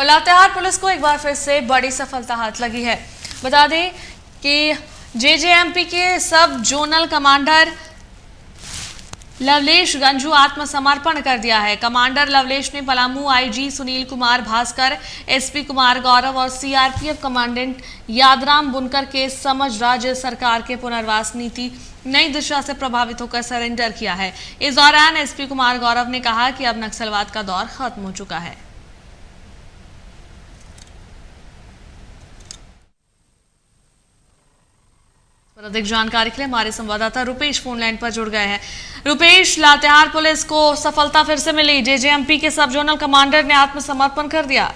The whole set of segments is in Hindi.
और लातेहार पुलिस को एक बार फिर से बड़ी सफलता हाथ लगी है। बता दें कि जेजेएमपी के सब जोनल कमांडर लवलेश गंजू आत्मसमर्पण कर दिया है। कमांडर लवलेश ने पलामू आईजी सुनील कुमार भास्कर, एसपी कुमार गौरव और सीआरपीएफ कमांडेंट यादराम बुनकर के समझ राज्य सरकार के पुनर्वास नीति नई दिशा से प्रभावित होकर सरेंडर किया है। इस दौरान एसपी कुमार गौरव ने कहा कि अब नक्सलवाद का दौर खत्म हो चुका है। अधिक जानकारी के लिए हमारे संवाददाता रुपेश फोन लाइन पर जुड़ गए हैं। रुपेश, लातेहार पुलिस को सफलता फिर से मिली, जेजेएमपी के सब जोनल कमांडर ने आत्मसमर्पण कर दिया।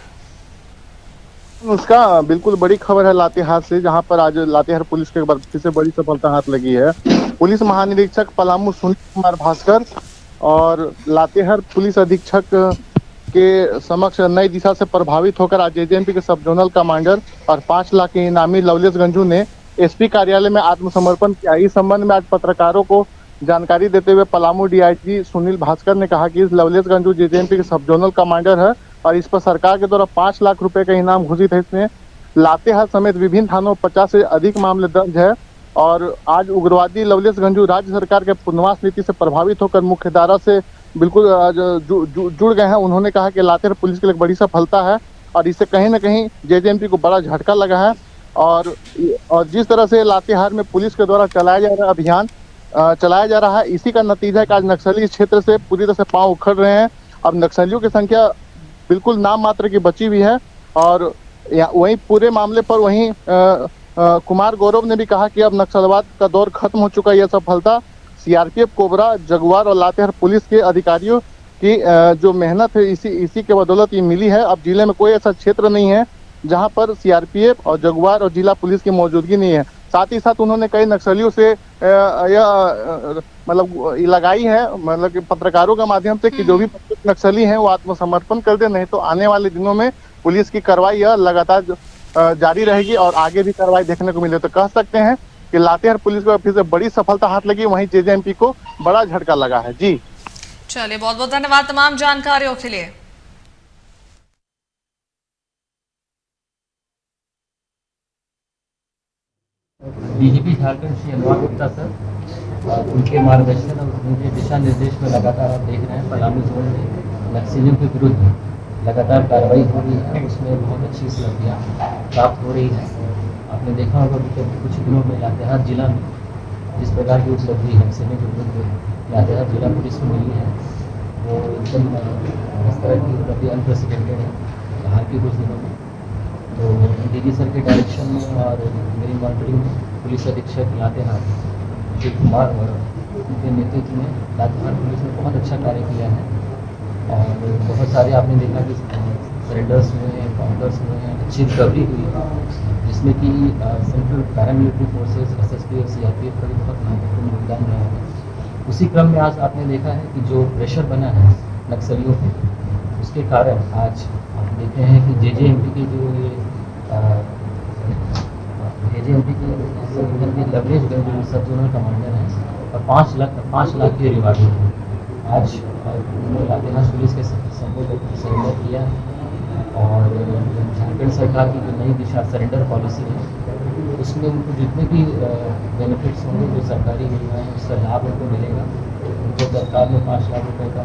उसका बिल्कुल बड़ी खबर है लातेहार से, जहां पर आज लातेहार पुलिस के बाद फिर से बड़ी सफलता हाथ लगी है। पुलिस महानिरीक्षक पलामू सुनील कुमार भास्कर और लातेहार पुलिस अधीक्षक के समक्ष नई दिशा से प्रभावित होकर आज जेजेएमपी के सब जोनल कमांडर और 5 लाख के इनामी लवलेश गंजू ने एसपी कार्यालय में आत्मसमर्पण किया। इस संबंध में आज पत्रकारों को जानकारी देते हुए पलामू डीआईजी सुनील भास्कर ने कहा कि इस लवलेश गंजू जेजेएमपी के सब जोनल कमांडर है और इस पर सरकार के द्वारा 5 लाख रुपए का इनाम घोषित है। इसमें लातेहार समेत विभिन्न थानों 50 से अधिक मामले दर्ज है और आज उग्रवादी लवलेश गंजू राज्य सरकार के पुनर्वास नीति से प्रभावित होकर मुख्यधारा से बिल्कुल जुड़ गए हैं। उन्होंने कहा कि लातेहार पुलिस के लिए बड़ी सफलता है और इससे कहीं ना कहीं जेजेएमपी को बड़ा झटका लगा है और जिस तरह से लातेहार में पुलिस के द्वारा चलाया जा रहा अभियान चलाया जा रहा है, इसी का नतीजा है कि आज नक्सली क्षेत्र से पूरी तरह से पांव उखड़ रहे हैं। अब नक्सलियों की संख्या बिल्कुल नाम मात्र की बची हुई है और वहीं पूरे मामले पर वहीं कुमार गौरव ने भी कहा कि अब नक्सलवाद का दौर खत्म हो चुका है। यह सफलता सीआरपीएफ, कोबरा, जगुआर और लातेहार पुलिस के अधिकारियों की जो मेहनत है इसी के बदौलत ये मिली है। अब जिले में कोई ऐसा क्षेत्र नहीं है जहां पर सीआरपीएफ और जगुआर और जिला पुलिस की मौजूदगी नहीं है। साथ ही साथ उन्होंने कई नक्सलियों से मतलब लगाई है, मतलब कि पत्रकारों के माध्यम से कि जो भी नक्सली हैं वो आत्मसमर्पण कर दे, नहीं तो आने वाले दिनों में पुलिस की कार्रवाई लगातार जारी रहेगी और आगे भी कार्रवाई देखने को मिले। तो कह सकते हैं कि लातेहार पुलिस को फिर से बड़ी सफलता हाथ लगी, वहीं जेजेएमपी को बड़ा झटका लगा है। जी चलिए, बहुत बहुत धन्यवाद तमाम जानकारियों के लिए। डीजीपी झारखंड श्री अनुराग गुप्ता सर, उनके मार्गदर्शन और उनके दिशा निर्देश में लगातार आप देख रहे हैं पलामू जोन में नक्सलियों के विरुद्ध लगातार कार्रवाई हो रही है। उसमें बहुत अच्छी उपलब्धियाँ प्राप्त हो रही हैं। आपने देखा होगा कि कुछ दिनों में लातेहार जिला में जिस प्रकार की उपलब्धि नक्सलियों के विरुद्ध लातेहार जिला पुलिस को मिली है, वो एकदम इस तरह की उपलब्धि अनप्रेसिडेंटेड है हाल के कुछ दिनों में। तो डीजी सर के डायरेक्शन में और मेरी मॉनिटरिंग में पुलिस अधीक्षक लातेहार श्री कुमार और उनके नेतृत्व में लातेहार पुलिस ने बहुत अच्छा कार्य किया है और बहुत सारे आपने देखा कि सरेंडर्स हुए हैं, काउंटर्स हुए हैं, अच्छी रिकवरी हुई है, जिसमें कि सेंट्रल पैरामिलिट्री फोर्सेज, एसएसबी और सीआरपीएफ का भी बहुत महत्वपूर्ण योगदान रहा है। उसी क्रम में आज आपने देखा है कि जो प्रेशर बना है नक्सलियों पे, उसके कारण आज आप देख रहे हैं कि जेजेएमपी के जो ये जेजेएमपी के लवलेश गंजू सब जोनल कमांडर हैं और 5 लाख की रिवार्ड है। आज लातेहार पुलिस के सपोर्ट सरेंडर किया और झारखंड सरकार की जो नई दिशा सरेंडर पॉलिसी है, उसमें उनको जितने भी बेनिफिट्स होंगे, जो सरकारी योजनाएं हैं, उसका लाभ उनको मिलेगा। उनको सरकार में 5 लाख रुपये का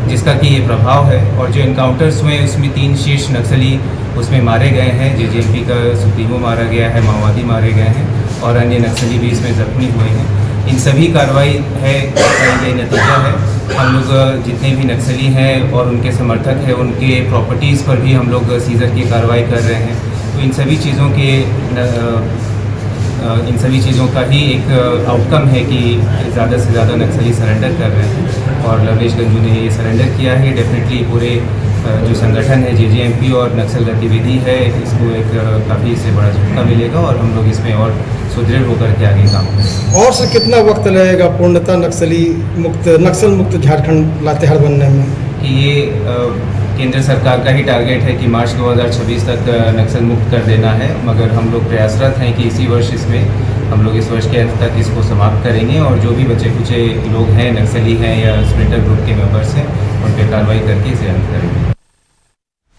जिसका कि ये प्रभाव है। और जो इनकाउंटर्स हुए उसमें 3 शीर्ष नक्सली उसमें मारे गए हैं। जेजेएमपी का सुप्रीमो मारा गया है, माओवादी मारे गए हैं और अन्य नक्सली भी इसमें जख्मी हुए हैं। इन सभी कार्रवाई है ये नतीजा है। हम लोग जितने भी नक्सली हैं और उनके समर्थक हैं, उनके प्रॉपर्टीज़ पर भी हम लोग सीजर की कार्रवाई कर रहे हैं। तो इन सभी चीज़ों का ही एक आउटकम है कि ज़्यादा से ज़्यादा नक्सली सरेंडर कर रहे हैं और लवलेश गंजू ने ये सरेंडर किया है। डेफिनेटली पूरे जो संगठन है जेजेएमपी और नक्सल गतिविधि है, इसको एक काफ़ी इससे बड़ा झटका मिलेगा और हम लोग इसमें और सुदृढ़ होकर के आगे काम करेंगे। और से कितना वक्त लगेगा पूर्णतः नक्सल मुक्त झारखंड लातेहार बनने में? कि ये केंद्र सरकार का ही टारगेट है कि मार्च 2026 तक नक्सल मुक्त कर देना है, मगर हम लोग प्रयासरत हैं कि इसी वर्ष इसमें हम लोग इस वर्ष के अंत तक इसको समाप्त करेंगे और जो भी बचे कुचे लोग हैं, नक्सली हैं या स्प्लिंटर ग्रुप के मेंबर्स हैं, उन पर कार्रवाई करके इसे अंत करेंगे।